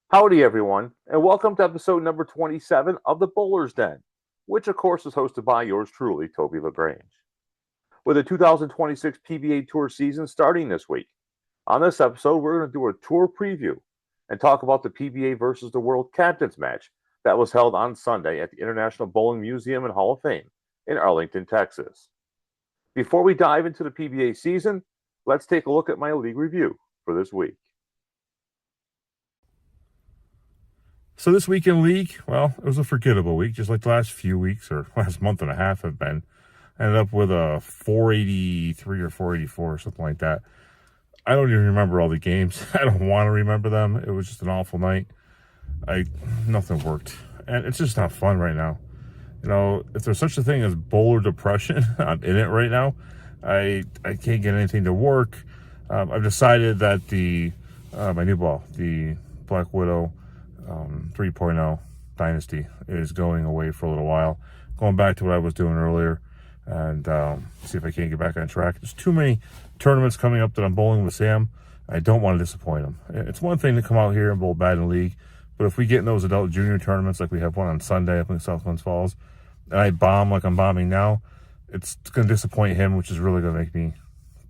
Howdy, everyone, and welcome to episode number 27 of The Bowler's Den, which, of course, is hosted by yours truly, Toby LaGrange. With the 2026 PBA Tour season starting this week, on this episode, we're going to do a tour preview and talk about the PBA versus the World Captains match that was held on Sunday at the International Bowling Museum and Hall of Fame in Arlington, Texas. Before we dive into the PBA season, let's take a look at my league review for this week. So this week in league, well, it was a forgettable week, just like the last few weeks or last month and a half have been. I ended up with a 483 or 484 or something like that. I don't even remember all the games. I don't want to remember them. It was just an awful night. Nothing worked. And it's just not fun right now. You know, if there's such a thing as bowler depression, I'm in it right now. I can't get anything to work. I've decided that my new ball, the Black Widow 3.0 Dynasty, is going away for a little while. Going back to what I was doing earlier and see if I can't get back on track. There's too many tournaments coming up that I'm bowling with Sam. I don't want to disappoint him. It's one thing to come out here and bowl bad in league, but if we get in those adult junior tournaments like we have one on Sunday up in South Glens Falls, and I bomb like I'm bombing now, it's going to disappoint him, which is really going to make me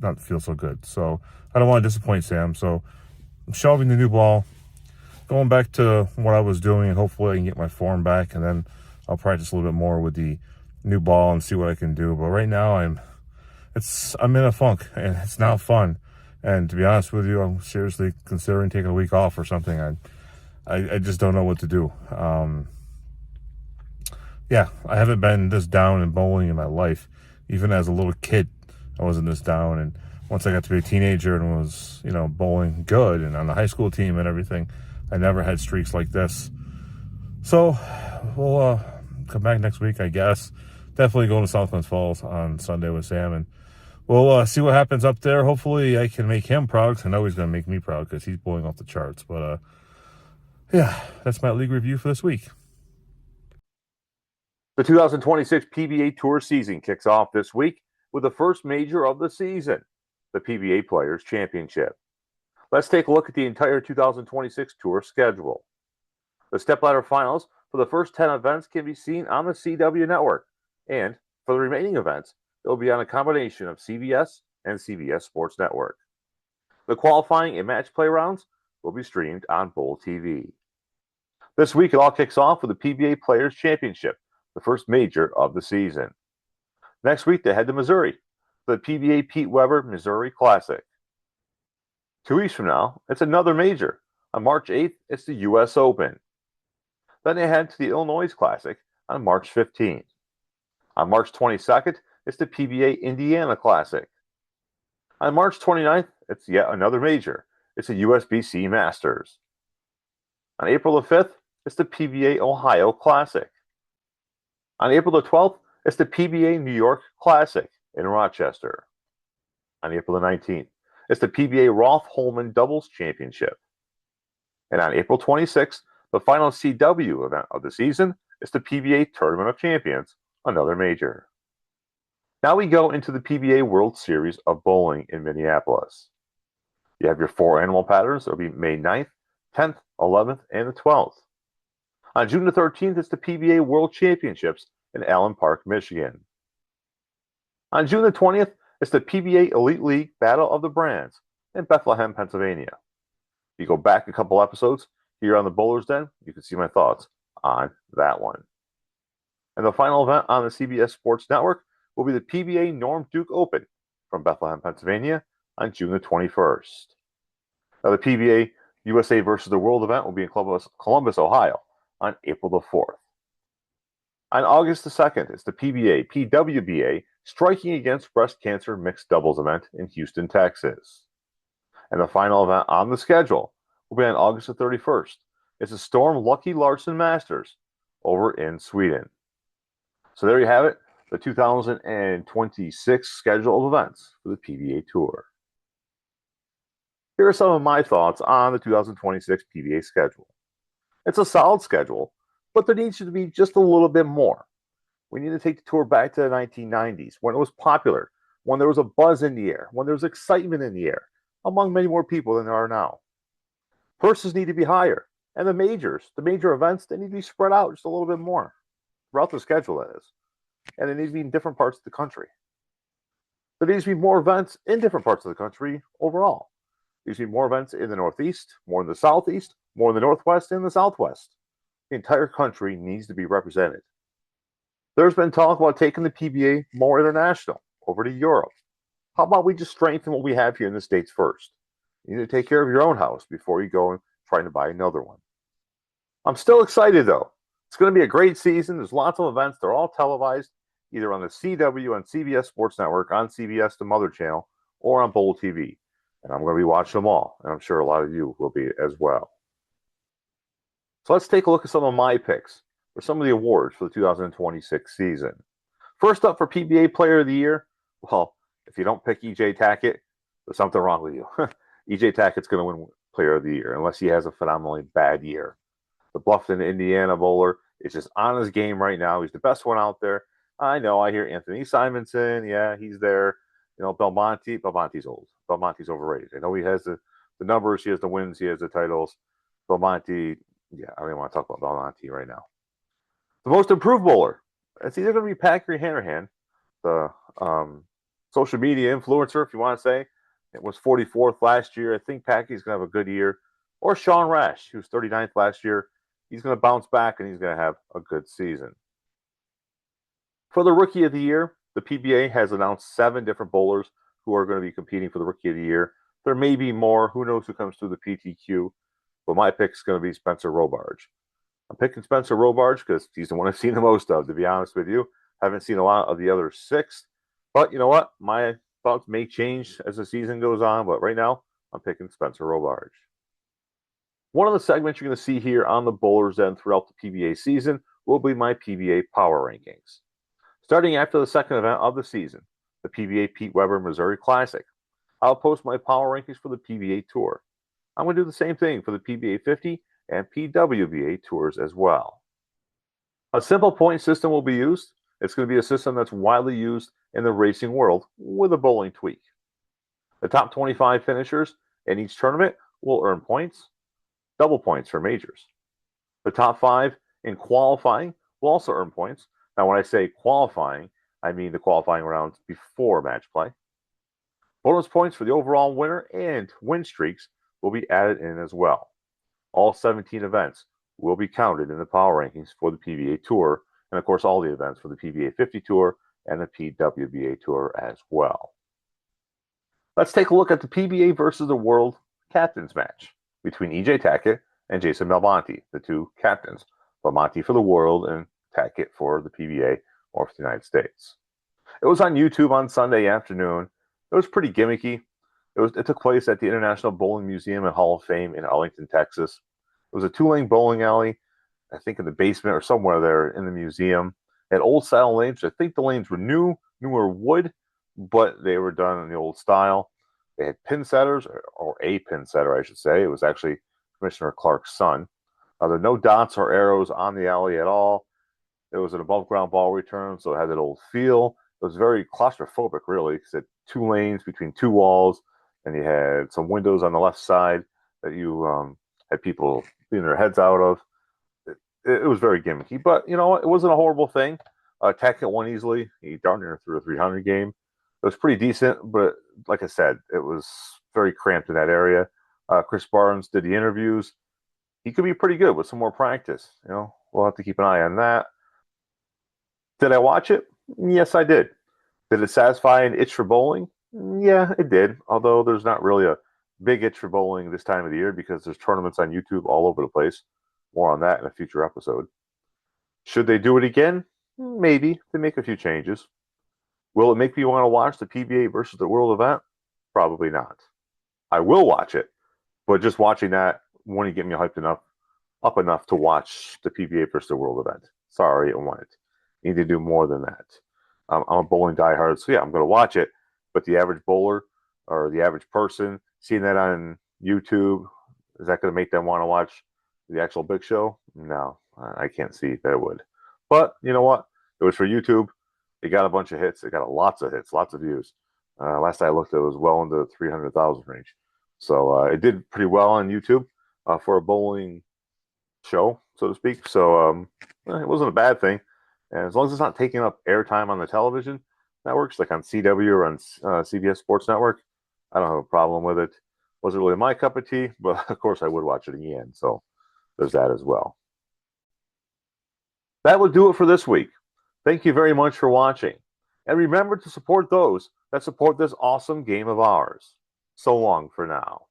not feel so good. So I don't want to disappoint Sam. So I'm shelving the new ball, going back to what I was doing, and hopefully I can get my form back, and then I'll practice a little bit more with the new ball and see what I can do. But right now I'm in a funk, and it's not fun. And to be honest with you, I'm seriously considering taking a week off or something. I just don't know what to do. Yeah, I haven't been this down in bowling in my life. Even as a little kid, I wasn't this down. And once I got to be a teenager and was, bowling good and on the high school team and everything, I never had streaks like this. So we'll come back next week, I guess. Definitely going to South Glens Falls on Sunday with Sam, and we'll see what happens up there. Hopefully I can make him proud, because I know he's going to make me proud because he's bowling off the charts. But yeah, that's my league review for this week. The 2026 PBA Tour season kicks off this week with the first major of the season, the PBA Players Championship. Let's take a look at the entire 2026 Tour schedule. The stepladder finals for the first 10 events can be seen on the CW network, and for the remaining events, it will be on a combination of CBS and CBS Sports Network. The qualifying and match play rounds will be streamed on Bowl TV. This week, it all kicks off with the PBA Players Championship, the first major of the season. Next week, they head to Missouri for the PBA Pete Weber Missouri Classic. 2 weeks from now, it's another major. On March 8th, it's the U.S. Open. Then they head to the Illinois Classic on March 15th. On March 22nd, it's the PBA Indiana Classic. On March 29th, it's yet another major. It's the USBC Masters. On April the 5th, it's the PBA Ohio Classic. On April the 12th, it's the PBA New York Classic in Rochester. On April the 19th, it's the PBA Roth-Holman Doubles Championship. And on April 26th, the final CW event of the season is the PBA Tournament of Champions, another major. Now we go into the PBA World Series of Bowling in Minneapolis. You have your 4 animal patterns. It'll be May 9th, 10th, 11th, and the 12th. On June the 13th, it's the PBA World Championships in Allen Park, Michigan. On June the 20th, it's the PBA Elite League Battle of the Brands in Bethlehem, Pennsylvania. If you go back a couple episodes here on the Bowler's Den, you can see my thoughts on that one. And the final event on the CBS Sports Network will be the PBA Norm Duke Open from Bethlehem, Pennsylvania on June the 21st. Now, the PBA USA versus the World event will be in Columbus, Ohio on April the 4th. On August the 2nd, it's the PBA PWBA Striking Against Breast Cancer Mixed Doubles event in Houston, Texas. And the final event on the schedule will be on August the 31st. It's the Storm Lucky Larson Masters over in Sweden. So there you have it, the 2026 schedule of events for the PBA Tour. Here are some of my thoughts on the 2026 PBA schedule. It's a solid schedule, but there needs to be just a little bit more. We need to take the tour back to the 1990s, when it was popular, when there was a buzz in the air, when there was excitement in the air, among many more people than there are now. Purses need to be higher, And the major events, they need to be spread out just a little bit more throughout the schedule, that is. And they need to be in different parts of the country. There needs to be more events in different parts of the country overall. There needs to be more events in the Northeast, more in the Southeast, more in the Northwest, and the Southwest. The entire country needs to be represented. There's been talk about taking the PBA more international, over to Europe. How about we just strengthen what we have here in the States first? You need to take care of your own house before you go and try to buy another one. I'm still excited, though. It's going to be a great season. There's lots of events. They're all televised, either on the CW on CBS Sports Network, on CBS, the Mother Channel, or on Bowl TV. And I'm going to be watching them all. And I'm sure a lot of you will be as well. So let's take a look at some of my picks for some of the awards for the 2026 season. First up for PBA Player of the Year, well, if you don't pick E.J. Tackett, there's something wrong with you. E.J. Tackett's going to win Player of the Year unless he has a phenomenally bad year. The Bluffton, Indiana bowler is just on his game right now. He's the best one out there. I know. I hear Anthony Simonson. Yeah, he's there. You know, Belmonte's old. Belmonte's overrated. I know he has the numbers. He has the wins. He has the titles. Belmonte, yeah, I don't even want to talk about Belmonte right now. The most improved bowler, it's either going to be Patrick Hanahan, the social media influencer, if you want to say. It was 44th last year. I think Packy's going to have a good year. Or Sean Rash, who was 39th last year. He's going to bounce back, and he's going to have a good season. For the Rookie of the Year, the PBA has announced 7 different bowlers who are going to be competing for the Rookie of the Year. There may be more. Who knows who comes through the PTQ? But my pick is going to be Spencer Robarge. I'm picking Spencer Robarge because he's the one I've seen the most of, to be honest with you. Haven't seen a lot of the other 6. But you know what? My thoughts may change as the season goes on. But right now, I'm picking Spencer Robarge. One of the segments you're going to see here on the Bowlers End throughout the PBA season will be my PBA Power Rankings. Starting after the second event of the season, the PBA Pete Weber Missouri Classic, I'll post my Power Rankings for the PBA Tour. I'm going to do the same thing for the PBA 50 and PWBA Tours as well. A simple point system will be used. It's going to be a system that's widely used in the racing world with a bowling tweak. The top 25 finishers in each tournament will earn points, double points for majors. The top 5 in qualifying will also earn points. Now, when I say qualifying, I mean the qualifying rounds before match play. Bonus points for the overall winner and win streaks will be added in as well. All 17 events will be counted in the power rankings for the PBA Tour, and of course all the events for the PBA 50 Tour and the PWBA Tour as well. Let's take a look at the PBA versus the World Captains match between E.J. Tackett and Jason Belmonte, the 2 captains. Belmonte for the World and Tackett for the PBA or for the United States. It was on YouTube on Sunday afternoon. It was pretty gimmicky. It took place at the International Bowling Museum and Hall of Fame in Arlington, Texas. It was a 2-lane bowling alley, I think in the basement or somewhere there in the museum. It had old-style lanes. I think the lanes were newer wood, but they were done in the old style. They had pin setters, or a pin setter, I should say. It was actually Commissioner Clark's son. There were no dots or arrows on the alley at all. It was an above-ground ball return, so it had that old feel. It was very claustrophobic, really, because it had 2 lanes between 2 walls, and you had some windows on the left side that you had people leaning their heads out of. It was very gimmicky, but you know what? It wasn't a horrible thing. Tackett won easily. He darn near threw a 300 game. It was pretty decent, but like I said, it was very cramped in that area. Chris Barnes did the interviews. He could be pretty good with some more practice. You know, we'll have to keep an eye on that. Did I watch it? Yes, I did. Did it satisfy an itch for bowling? Yeah, it did. Although there's not really a big itch for bowling this time of the year because there's tournaments on YouTube all over the place. More on that in a future episode. Should they do it again? Maybe. They make a few changes. Will it make me want to watch the PBA versus the World event? Probably not. I will watch it, but just watching that won't get me hyped up enough to watch the PBA versus the World event. Sorry, it won't. You need to do more than that. I'm a bowling diehard, so yeah, I'm going to watch it. But the average bowler or the average person seeing that on YouTube, is that going to make them want to watch the actual big show? No, I can't see that it would. But you know what? It was for YouTube. It got a bunch of hits. It got lots of hits, lots of views. Last I looked, it was well into the 300,000 range. So it did pretty well on YouTube for a bowling show, so to speak. So it wasn't a bad thing. And as long as it's not taking up airtime on the television networks, like on CW or on CBS Sports Network, I don't have a problem with it. Wasn't really my cup of tea, but of course I would watch it again. So there's that as well. That would do it for this week. Thank you very much for watching. And remember to support those that support this awesome game of ours. So long for now.